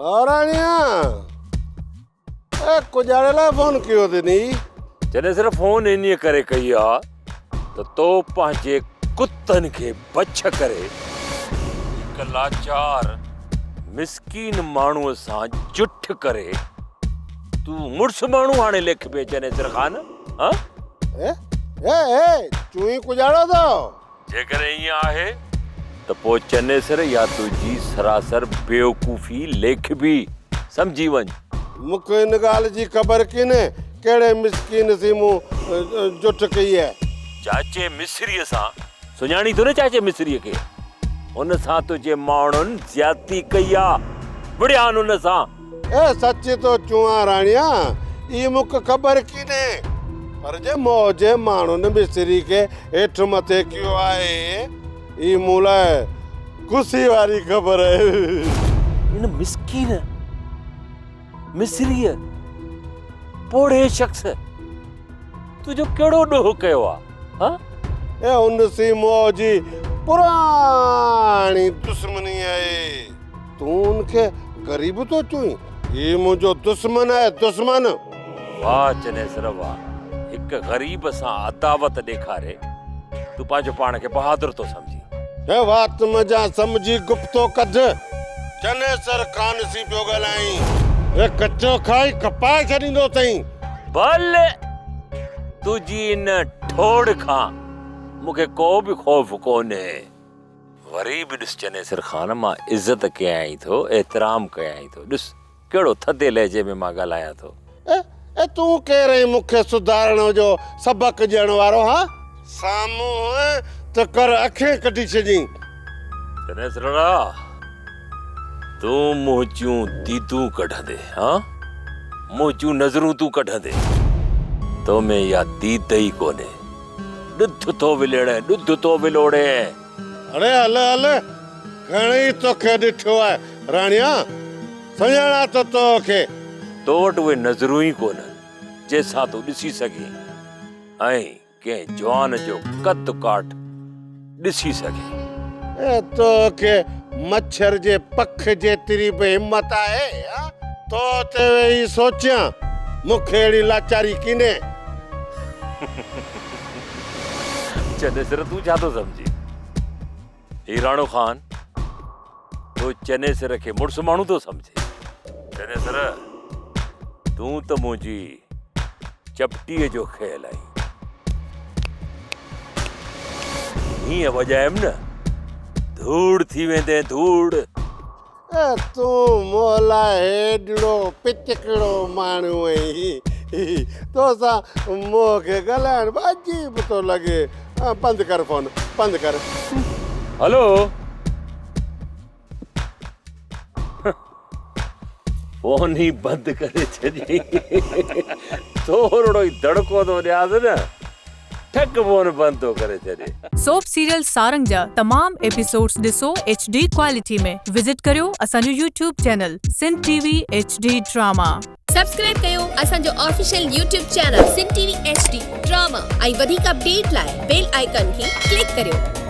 राणिया कुजारे लाइ फोन कयो अथई? जॾहिं सिर्फ़ फोन इन करे कई आहे त तो पंहिंजे कुतनि खे बछ करे हिक लाचार मिसकीन माण्हूअ सां जुठ करे तू मुड़स माण्हू हाणे लिख पे चनेसर खान। हाँ चूई कुजाड़ो तो जेकर ईअं आहे त पोइ चनेसर या तुंहिंजी सरासर बेवकूफ़ी लेख बि समझी वञ। मूंखे इन ॻाल्हि जी ख़बर कोन्हे कहिड़े मिसकीन सी मूं जुठ कई आहे। चाचे मिस्रीअ सां सुञाणी थो न चाचे मिस्रीअ खे? हुन सां तुंहिंजे माण्हुनि ज्यादती कई आहे विड़ियान हुन सां। सच तो चुआ राणिया ई मूंखे ख़बर कोन्हे पर जे मौजे माण्हुनि मिस्री खे हेठि मथे कयो आहे ई मूं लाइ ख़ुशी वारी ख़बर आहे। इन मिसकीन मिस्रीअ पोड़े शख्स तुंहिंजो कहिड़ो ॾोह कयो आहे? हाँ हुन सी मौजी पुराणी दुश्मनी आहे। तूं उनखे ग़रीब तो चुई? ये मुझो दुश्मन है दुश्मन। वाह चनेसर वाह, एक गरीब सां अदावत ॾेखारे तू पंहिंजो पाण खे बहादुर तो समझी। हे बात मजा समझी गुप्तो कढ। चनेसर खान सी पियो ॻाल्हाई। हे कचो खाई कपाए छॾींदो अथई। भले तुझी इन ठोड़ खां मूंखे को बि ख़ौफ़ कोन्हे। वरी बि ॾिस चनेसर खान, मां इज़त कयाई थो, एतिराम कयाई थो। ॾिस कहिड़ो थधे लहजे में मां ॻाल्हायां थो। तूं केरु मूंखे सुधारण जो सबक ॾियण वारो? हा साम्हूं त कर अखियूं कढी छॾी। चनेसरा तूं मुंहिंजूं दीदूं कढंदे, हाँ मुंहिंजूं नज़रूं तूं कढंदे, तो में या दीद ही कोन्हे। ॾुध थो विलड़े, ॾुध थो विलोड़े। अरे हल हल घणेई तोखे ॾिठो आहे राणिया, सुञाणा तो तोखे। तो वटि उहे नज़रूं ई कोन्हनि जंहिंसां तूं ॾिसी सघीं ऐं कंहिं जवान जो कद काठ ॾिसी सघीं। तोखे मच्छर जे पख जेतिरी बि हिम्मत आहे तो ते वेही सोचियां मूंखे अहिड़ी लाचारी किने। चनेसर तूं छा थो समझी? ही राणो खान तो चनेसर खे मुड़स माण्हू थो समझे? चनेसर तूं त मुंहिंजी चपटीअ जो ख्याल आई। हीअं वॼायमि न धूड़ थी वेंदे धूड़। तूं मोला हेॾड़ो पिचकड़ो माण्हू आहीं, तोसां मूंखे ॻाल्हाइण बि अजीब थो लॻे। बंदि कर फोन, बंदि कर। हेलो फोन ही बंदि करे छॾी। थोरो ई दड़को थो ॾियासि न, ठक फोन बंदि थो करे छॾे। सोप सीरियल सारंग जा तमाम एपिसोड्स ॾिसो HD क्वालिटी में। विजिट करियो असांजो YouTube channel Sindh TV HD drama. Subscribe कयो असांजो official YouTube channel Sindh TV HD drama ऐं वधीक अपडेट लाइ बेल आइकन खे क्लिक करियो।